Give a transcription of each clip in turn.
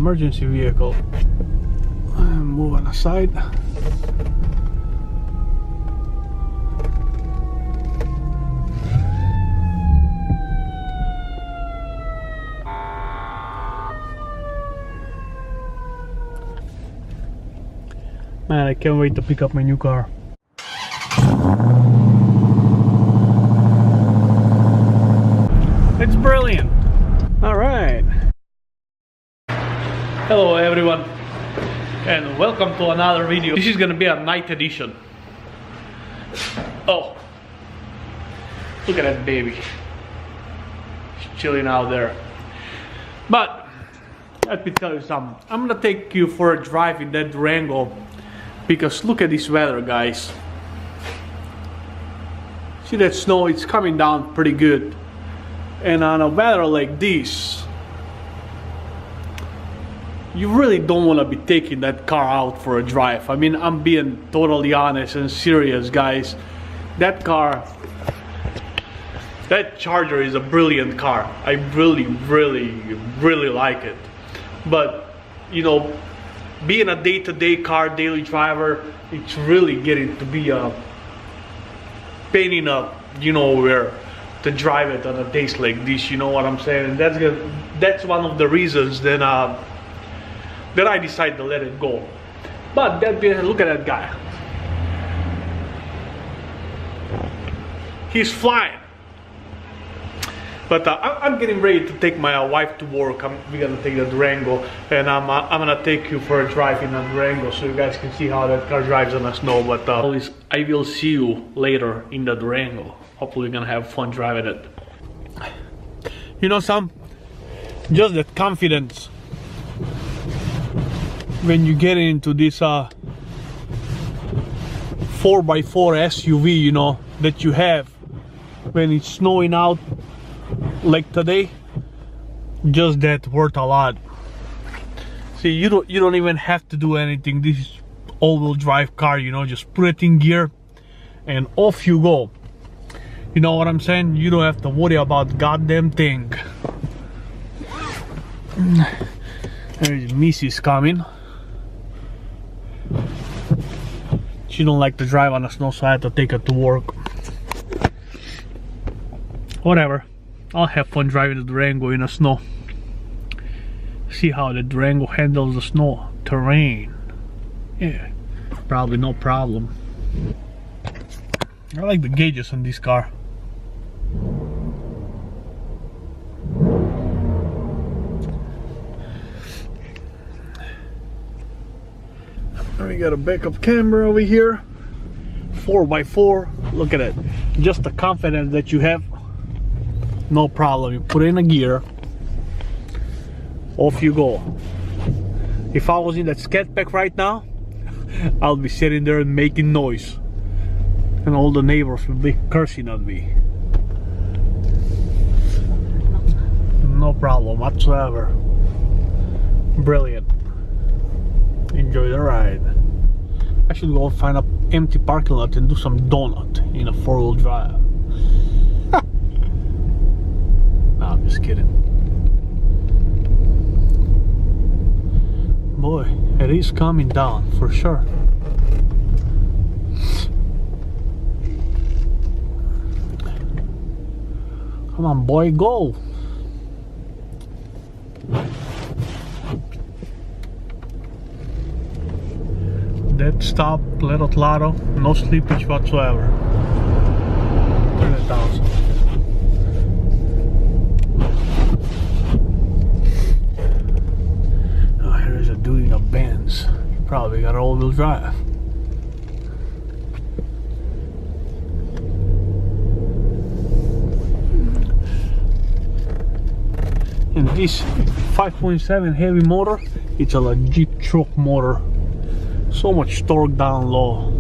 emergency vehicle. Move on the side. Man, I can't wait to pick up my new car. It's brilliant. All right. Hello everyone, and welcome to another video. This is gonna be a night edition. Oh, look at that baby. She's chilling out there. But let me tell you something. I'm gonna take you for a drive in that Durango. Because look at this weather, guys. See that snow? It's coming down pretty good. And on a weather like this, you really don't want to be taking that car out for a drive. I mean, I'm being totally honest and serious, guys. That car, that Charger is a brilliant car. I really like it. But, you know, being a day-to-day car, daily driver, it's really getting to be a pain in the, you know, where to drive it on a days like this. You know what I'm saying? And that's one of the reasons that I decided to let it go. But that being, look at that guy. He's flying. But I'm getting ready to take my wife to work. We're gonna take the Durango, and I'm gonna take you for a drive in the Durango so you guys can see how that car drives on the snow. But I will see you later in the Durango. Hopefully, we're gonna have fun driving it. You know, just that confidence when you get into this 4x4 SUV, you know, that you have when it's snowing out. Like today, just that worth a lot. See, you don't even have to do anything. This is all-wheel drive car, you know, just put it in gear and off you go. You know what I'm saying? You don't have to worry about goddamn thing. There's Missy's coming. She don't like to drive on the snow, so I had to take her to work. Whatever. I'll have fun driving the Durango in the snow. See how the Durango handles the snow terrain. Yeah, probably no problem. I like the gauges on this car. We got a backup camera over here. 4x4. Look at it. Just the confidence that you have. No problem, you put in a gear, off you go. If I was in that scat pack right now, I'll be sitting there and making noise, and all the neighbors will be cursing at me. No problem whatsoever. Brilliant. Enjoy the ride. I should go find an empty parking lot and do some donut in a 4-wheel drive. No, I'm just kidding. Boy, it is coming down for sure. Come on, boy, go. Dead stop, little throttle, no slippage whatsoever. Turn it down. Doing a Benz, probably got all-wheel drive. And this 5.7 heavy motor, it's a legit truck motor. So much torque down low.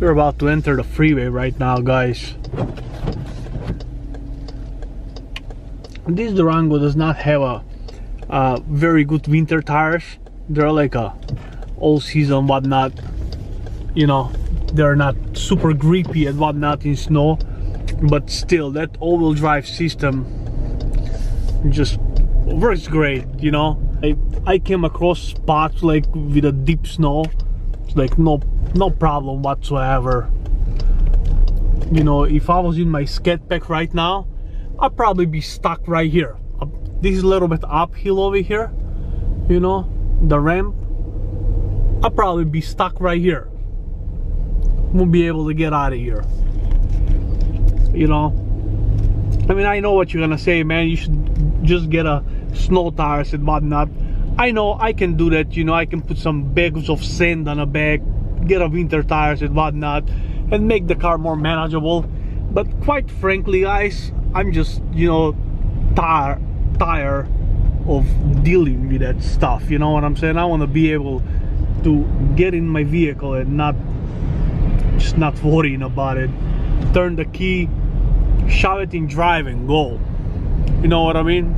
We're about to enter the freeway right now, guys. This Durango does not have a very good winter tires. They're like a all season whatnot, you know. They're not super grippy and whatnot in snow, but still that all-wheel drive system just works great, you know. I came across spots like with a deep snow, like no problem whatsoever. You know, if I was in my skate pack right now, I'd probably be stuck right here. This is a little bit uphill over here, you know, the ramp. I'd probably be stuck right here. Won't be able to get out of here, you know. I mean, I know what you're gonna say, man. You should just get a snow tires and whatnot. I know I can do that, you know. I can put some bags of sand on a bag, get a winter tires and whatnot, and make the car more manageable. But quite frankly, guys, I'm just, you know, tired of dealing with that stuff. You know what I'm saying? I want to be able to get in my vehicle and not worrying about it. Turn the key, shove it in drive, and go. You know what I mean?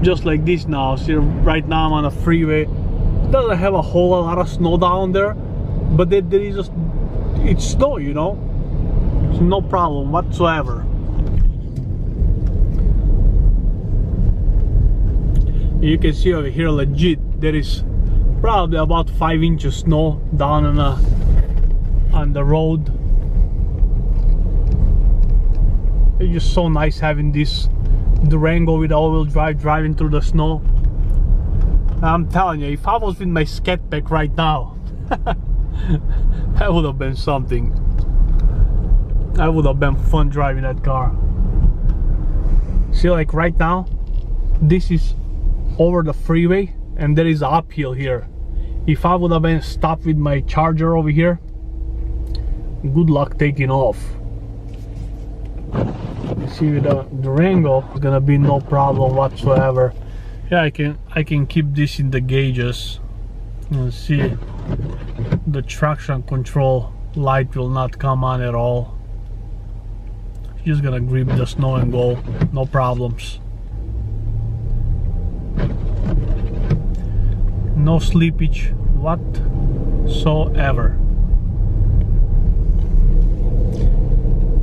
Just like this now. See, right now I'm on a freeway. It doesn't have a whole lot of snow down there, but there is just, it's snow, you know. It's no problem whatsoever. You can see over here, legit, there is probably about 5 inches snow down on the road. It's just so nice having this Durango with all-wheel drive driving through the snow. I'm telling you, if I was with my skate pack right now, that would have been something. That would have been fun driving that car. See, like right now, this is over the freeway and there is uphill here. If I would have been stopped with my Charger over here, good luck taking off. See, with the Durango, it's gonna be no problem whatsoever. Yeah, I can keep this in the gauges. You see, the traction control light will not come on at all. Just gonna grip the snow and go, no problems. No slippage whatsoever.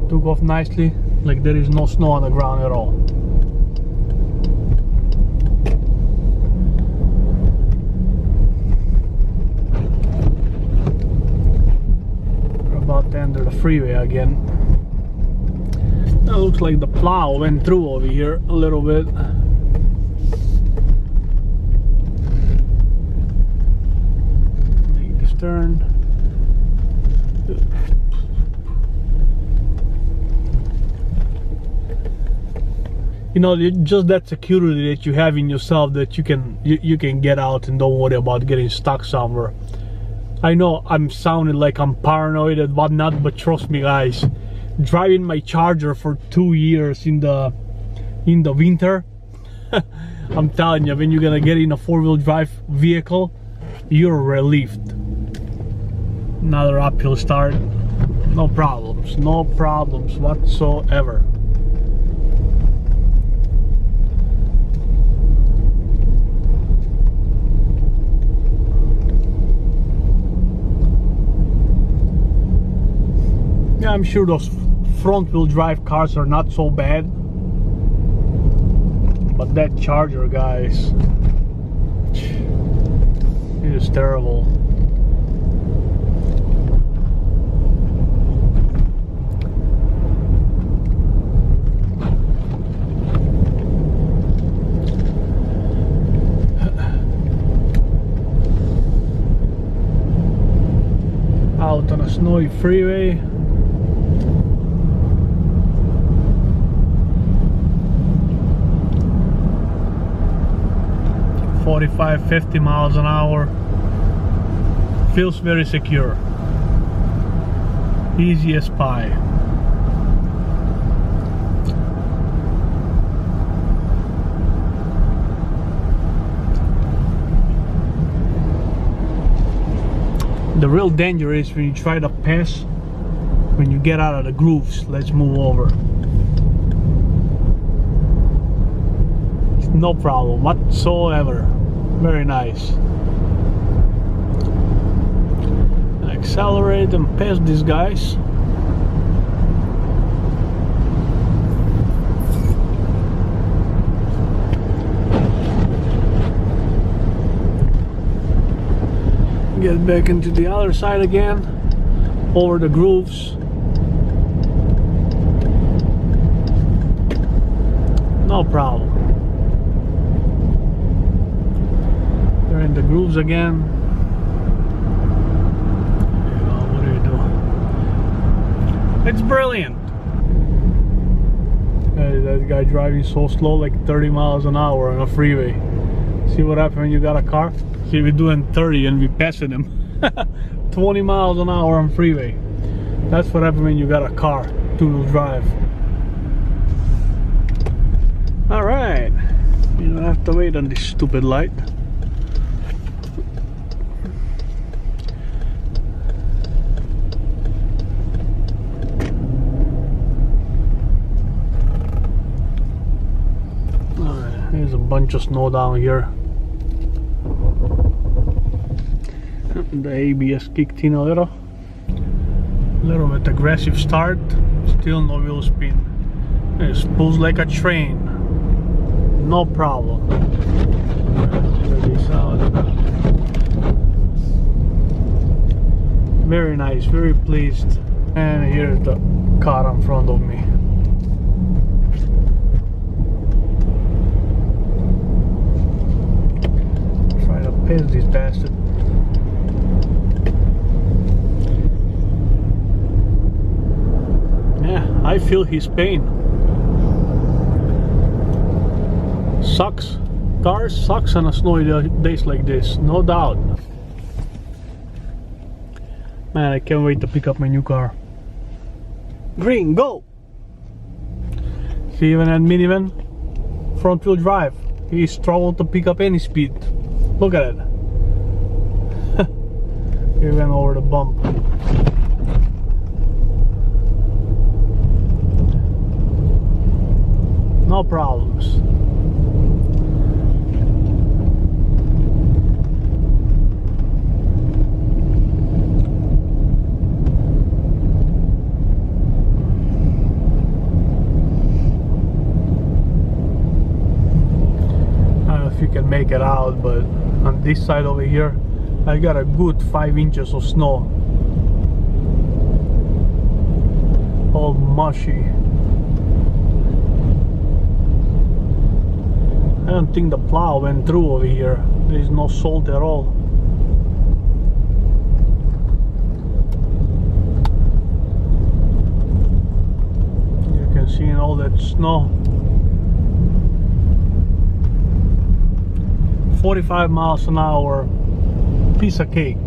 Took off nicely, like there is no snow on the ground at all. We're about to enter the freeway again. That looks like the plow went through over here a little bit. Make this turn. You know, just that security that you have in yourself, that you can get out and don't worry about getting stuck somewhere. I know I'm sounding like I'm paranoid and whatnot, but trust me, guys, driving my Charger for 2 years in the winter, I'm telling you, when you're gonna get in a 4-wheel drive vehicle, you're relieved. Another uphill start, no problems whatsoever. Yeah, I'm sure those front-wheel drive cars are not so bad, but that Charger, guys, it is terrible. Out on a snowy freeway. 45-50 miles an hour. Feels very secure. Easy as pie. The real danger is when you try to pass, when you get out of the grooves. Let's move over. no problem whatsoever. Very nice. Accelerate and pass these guys. Get back into the other side again, over the grooves. No problem. They're in the grooves again. What do you do? It's brilliant. That guy driving so slow, like 30 miles an hour on a freeway. See what happens when you got a car? See, we're doing 30 and we passing him. 20 miles an hour on freeway. That's what happens when you got a car, two-wheel drive. Alright, you don't have to wait on this stupid light. Alright, there's a bunch of snow down here. The ABS kicked in a little bit aggressive start, still no wheel spin. It pulls like a train, no problem. Very nice, very pleased. And here's the car in front of me. Try to pass this bastard. I feel his pain. Sucks. Cars sucks on a snowy days like this, no doubt. Man, I can't wait to pick up my new car. Green, go! See, even that minivan, front wheel drive, he struggled to pick up any speed. Look at it. He went over the bump. No problems. I don't know if you can make it out, but on this side over here I got a good 5 inches of snow. All mushy. I don't think the plow went through over here. There is no salt at all. You can see all that snow. 45 miles an hour, piece of cake,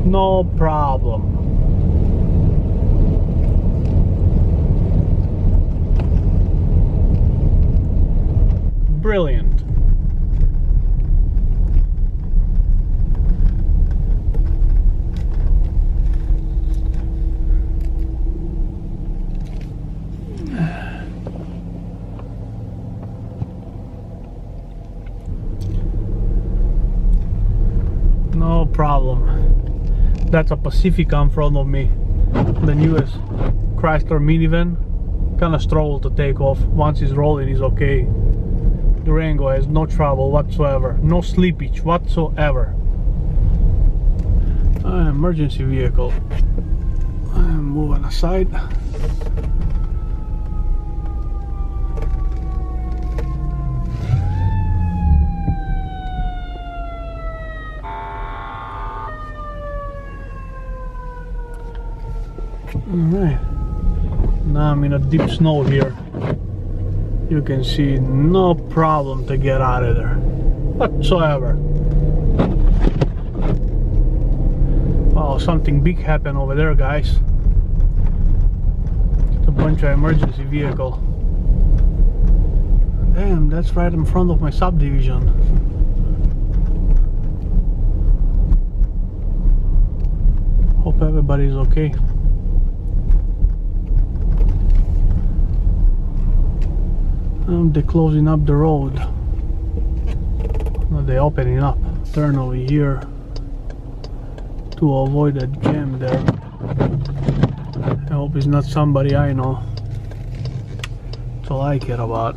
no problem. Brilliant. No problem. That's a Pacifica in front of me. The newest Chrysler minivan. Kinda struggle to take off. Once it's rolling, it's okay. Durango has no trouble whatsoever, no slippage whatsoever. Emergency vehicle. I'm moving aside. Alright, now I'm in a deep snow here. You can see no problem to get out of there whatsoever. Oh, something big happened over there, guys. It's a bunch of emergency vehicle. Damn, that's right in front of my subdivision. Hope everybody's okay. They're closing up the road. they're opening up. Turn over here to avoid that jam there. I hope it's not somebody I know. That's all I care about.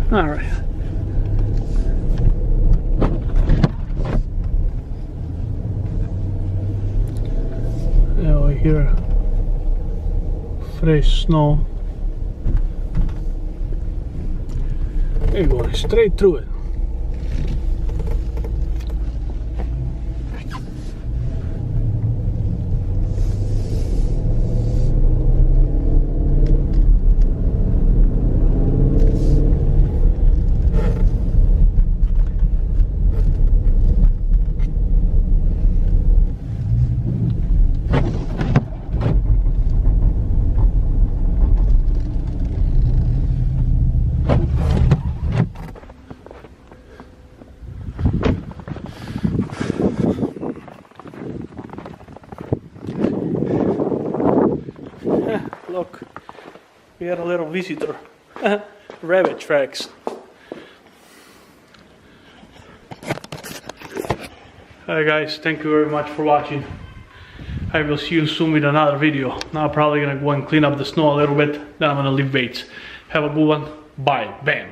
All right. Over here, fresh snow. You're going straight through it. Look, we had a little visitor. Rabbit tracks. Alright guys, thank you very much for watching. I will see you soon with another video. Now I'm probably gonna go and clean up the snow a little bit, then I'm gonna lift weights. Have a good one. Bye. Bam.